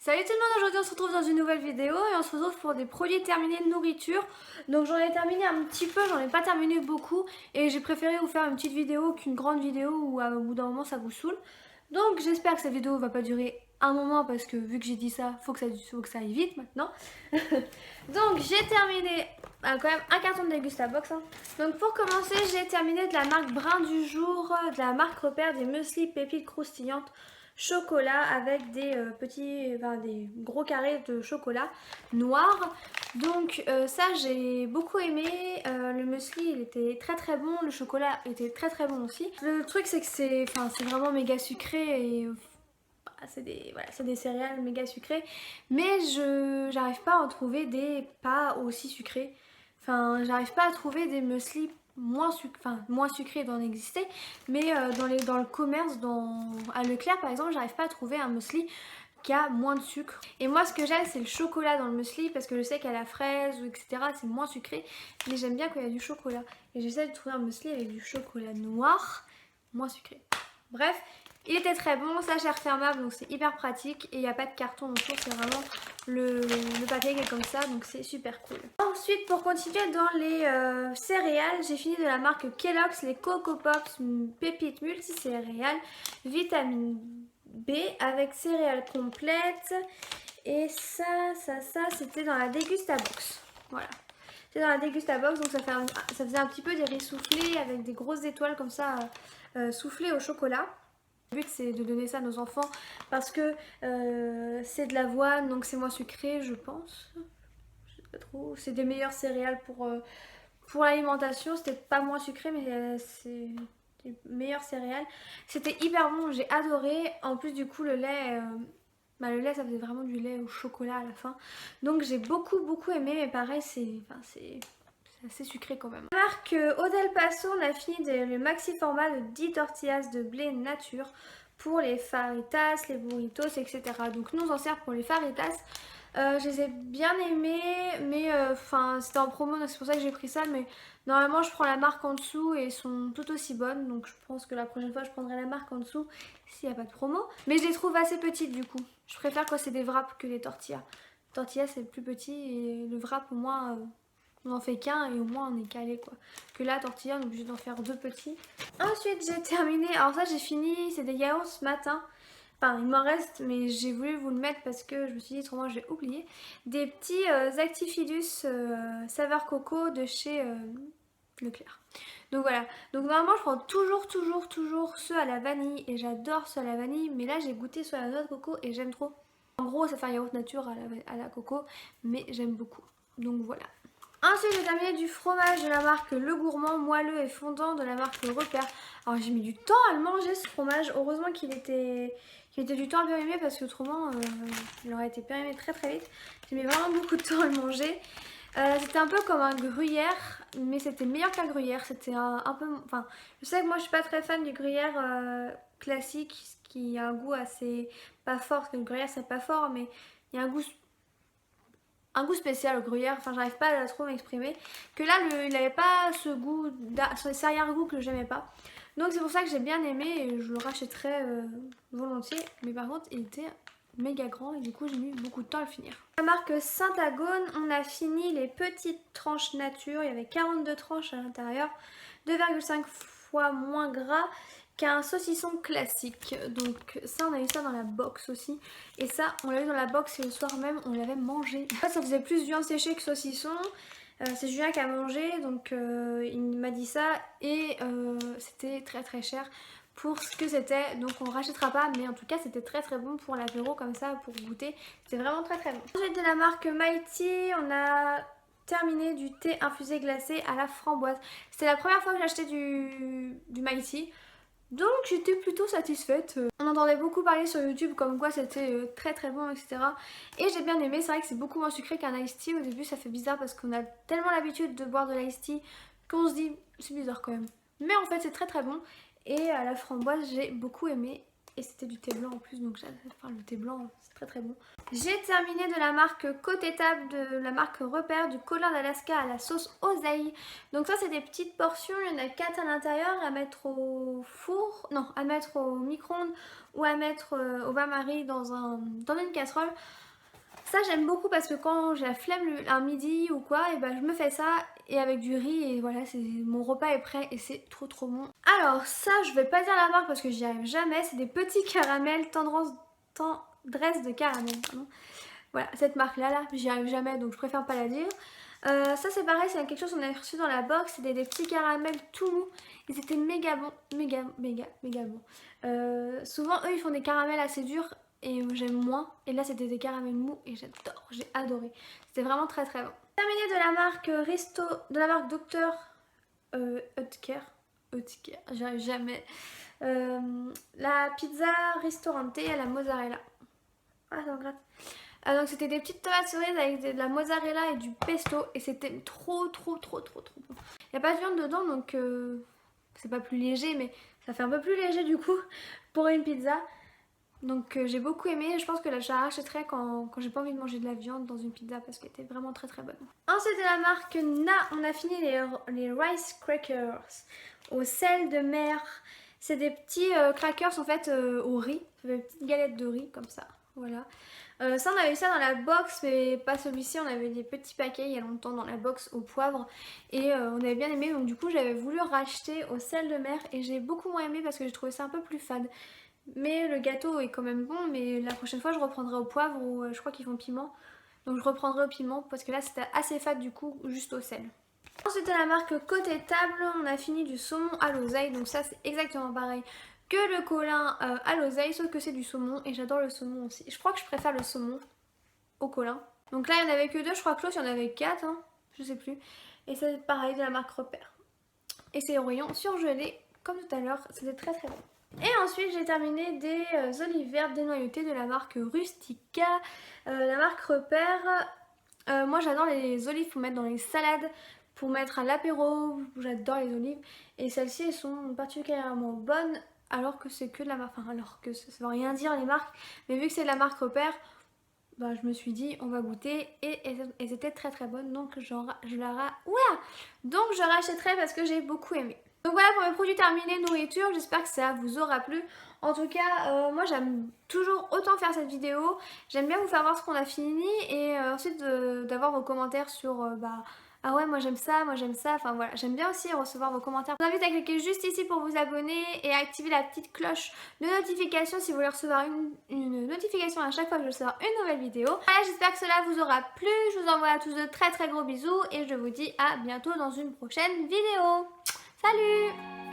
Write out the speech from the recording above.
Salut tout le monde, aujourd'hui on se retrouve dans une nouvelle vidéo et on se retrouve pour des produits terminés de nourriture. Donc j'en ai terminé un petit peu, j'en ai pas terminé beaucoup et j'ai préféré vous faire une petite vidéo qu'une grande vidéo où au bout d'un moment ça vous saoule. Donc j'espère que cette vidéo va pas durer un moment parce que vu que j'ai dit ça, faut que ça aille vite maintenant. Donc j'ai terminé quand même un carton de Degustabox. Donc pour commencer, j'ai terminé de la marque Brin du jour, de la marque Repère des muesli pépites croustillantes chocolat avec des des gros carrés de chocolat noir. Donc ça j'ai beaucoup aimé. Le muesli il était très très bon, le chocolat était très très bon aussi. Le truc c'est que c'est vraiment méga sucré et c'est des céréales méga sucrées, mais j'arrive pas à en trouver des pas aussi sucrés. Enfin, j'arrive pas à trouver des muesli moins sucrés d'en exister, mais dans le commerce, à Leclerc par exemple, j'arrive pas à trouver un muesli qui a moins de sucre. Et moi ce que j'aime c'est le chocolat dans le muesli parce que je sais qu'à la fraise ou etc c'est moins sucré, mais j'aime bien quand il y a du chocolat. Et j'essaie de trouver un muesli avec du chocolat noir, moins sucré. Bref, il était très bon, sachet refermable donc c'est hyper pratique et il n'y a pas de carton autour, c'est vraiment le papier qui est comme ça donc c'est super cool. Ensuite pour continuer dans les céréales, j'ai fini de la marque Kellogg's les Coco Pops pépites multicéréales, vitamine B avec céréales complètes et ça c'était dans la Degustabox. Voilà. C'est dans la Degustabox donc ça faisait un petit peu des riz soufflés avec des grosses étoiles comme ça soufflées au chocolat. Le but c'est de donner ça à nos enfants parce que c'est de l'avoine donc c'est moins sucré je pense. Je sais pas trop. C'est des meilleures céréales pour l'alimentation. C'était pas moins sucré mais c'est des meilleures céréales. C'était hyper bon, j'ai adoré. En plus du coup le lait... le lait ça faisait vraiment du lait au chocolat à la fin. Donc j'ai beaucoup aimé mais pareil c'est assez sucré quand même. La marque Odel Paso, on a fini le maxi format de 10 tortillas de blé nature pour les faritas, les burritos, etc. Donc nous on s'en sert pour les faritas. Je les ai bien aimés, mais c'était en promo donc c'est pour ça que j'ai pris ça. Mais normalement je prends la marque en dessous et elles sont tout aussi bonnes. Donc je pense que la prochaine fois je prendrai la marque en dessous s'il n'y a pas de promo. Mais je les trouve assez petites du coup. Je préfère quand c'est des wraps que les tortillas. Tortilla c'est plus petit et le wrap au moins... on en fait qu'un et au moins on est calé quoi. Que là, tortilla, on est obligé d'en faire deux petits. Ensuite, j'ai terminé. Alors, ça, j'ai fini. C'est des yaourts ce matin. Enfin, il m'en reste, mais j'ai voulu vous le mettre parce que je me suis dit, autrement, je vais oublier. Des petits Actifidus saveur coco de chez Leclerc. Donc voilà. Donc, normalement, je prends toujours ceux à la vanille. Et j'adore ceux à la vanille. Mais là, j'ai goûté ceux à la noix de coco et j'aime trop. En gros, ça fait un yaourt nature à la coco. Mais j'aime beaucoup. Donc voilà. Ensuite j'ai terminé du fromage de la marque Le Gourmand, moelleux et fondant de la marque Repère. Alors j'ai mis du temps à le manger ce fromage, heureusement qu'il était du temps à périmer parce qu'autrement il aurait été périmé très vite. J'ai mis vraiment beaucoup de temps à le manger. C'était un peu comme un gruyère, mais c'était meilleur qu'un gruyère. C'était un peu... Enfin, je sais que moi je suis pas très fan du gruyère classique qui a un goût assez... pas fort, parce que le gruyère c'est pas fort, mais il y a un goût spécial au gruyère, enfin j'arrive pas à trop m'exprimer, que là il n'avait pas ce goût, ce arrière-goût que j'aimais pas. Donc c'est pour ça que j'ai bien aimé et je le rachèterais volontiers, mais par contre il était méga grand et du coup j'ai mis beaucoup de temps à le finir. La marque Saint-Agone, on a fini les petites tranches nature, il y avait 42 tranches à l'intérieur, 2,5 fois moins gras qu'un saucisson classique. Donc ça on a eu ça dans la box aussi. Et ça on l'a eu dans la box et le soir même on l'avait mangé. En fait ça faisait plus viande séchée que saucisson. C'est Julien qui a mangé donc il m'a dit ça et c'était très cher pour ce que c'était. Donc on rachètera pas mais en tout cas c'était très bon pour l'apéro comme ça pour goûter. C'était vraiment très bon. Ensuite de la marque Mighty on a terminé du thé infusé glacé à la framboise. C'était la première fois que j'achetais du Mighty. Donc j'étais plutôt satisfaite. On entendait beaucoup parler sur YouTube comme quoi c'était très bon etc. Et j'ai bien aimé, c'est vrai que c'est beaucoup moins sucré qu'un iced tea. Au début ça fait bizarre parce qu'on a tellement l'habitude de boire de l'iced tea qu'on se dit c'est bizarre quand même. Mais en fait c'est très bon. Et à la framboise j'ai beaucoup aimé. Et c'était du thé blanc en plus, donc enfin, le thé blanc c'est très très bon. J'ai terminé de la marque Côté Table, de la marque Repère, du colin d'Alaska à la sauce oseille. Donc ça c'est des petites portions, il y en a 4 à l'intérieur à mettre au four, non à mettre au micro-ondes ou à mettre au bain-marie dans une casserole. Ça j'aime beaucoup parce que quand j'ai la flemme un midi ou quoi, et ben je me fais ça et avec du riz et voilà, mon repas est prêt et c'est trop trop bon. Alors ça je vais pas dire la marque parce que j'y arrive jamais, c'est des petits caramels tendresse de caramel. Pardon. Voilà, cette marque là, j'y arrive jamais donc je préfère pas la dire. Ça c'est pareil, c'est quelque chose qu'on a reçu dans la box, c'était des petits caramels tout mous. Ils étaient méga bons, méga bons. Souvent eux ils font des caramels assez durs et j'aime moins. Et là c'était des caramels mous et j'adore, j'ai adoré. C'était vraiment très très bon. Terminé de la marque Dr Oetker, j'y arrive jamais. La pizza Ristorante à la mozzarella. Ah non, gratte. Donc c'était des petites tomates cerises avec de la mozzarella et du pesto et c'était trop bon. Il n'y a pas de viande dedans donc c'est pas plus léger mais ça fait un peu plus léger du coup pour une pizza. Donc j'ai beaucoup aimé, je pense que là je la rachèterai quand j'ai pas envie de manger de la viande dans une pizza parce qu'elle était vraiment très très bonne. Ensuite de la marque Na, on a fini les Rice Crackers au sel de mer. C'est des petits crackers en fait au riz, des petites galettes de riz comme ça, voilà. Ça on avait eu ça dans la box mais pas celui-ci, on avait des petits paquets il y a longtemps dans la box au poivre et on avait bien aimé donc du coup j'avais voulu racheter au sel de mer et j'ai beaucoup moins aimé parce que j'ai trouvé ça un peu plus fade. Mais le gâteau est quand même bon, mais la prochaine fois je reprendrai au poivre ou je crois qu'ils font piment. Donc je reprendrai au piment parce que là c'était assez fade du coup, juste au sel. Ensuite à la marque Côté Table, on a fini du saumon à l'oseille. Donc ça c'est exactement pareil que le colin à l'oseille, sauf que c'est du saumon et j'adore le saumon aussi. Je crois que je préfère le saumon au colin. Donc là il n'y en avait que 2, je crois que l'autre il y en avait 4, hein, je sais plus. Et c'est pareil de la marque Repère. Et c'est au rayon surgelé comme tout à l'heure, c'était très très bon. Et ensuite j'ai terminé des olives vertes dénoyautées de la marque Rustica, la marque Repère. Moi j'adore les olives pour mettre dans les salades, pour mettre à l'apéro, j'adore les olives. Et celles-ci elles sont particulièrement bonnes alors que c'est que de la marque, enfin alors que ça veut rien dire les marques. Mais vu que c'est de la marque Repère, bah, je me suis dit on va goûter et elles étaient très très bonnes donc je rachèterai parce que j'ai beaucoup aimé. Donc voilà pour mes produits terminés nourriture, j'espère que ça vous aura plu. En tout cas, moi j'aime toujours autant faire cette vidéo. J'aime bien vous faire voir ce qu'on a fini et ensuite d'avoir vos commentaires sur ah ouais moi j'aime ça, enfin voilà. J'aime bien aussi recevoir vos commentaires. Je vous invite à cliquer juste ici pour vous abonner et à activer la petite cloche de notification si vous voulez recevoir une notification à chaque fois que je sors une nouvelle vidéo. Voilà, j'espère que cela vous aura plu. Je vous envoie à tous de très très gros bisous et je vous dis à bientôt dans une prochaine vidéo. Salut!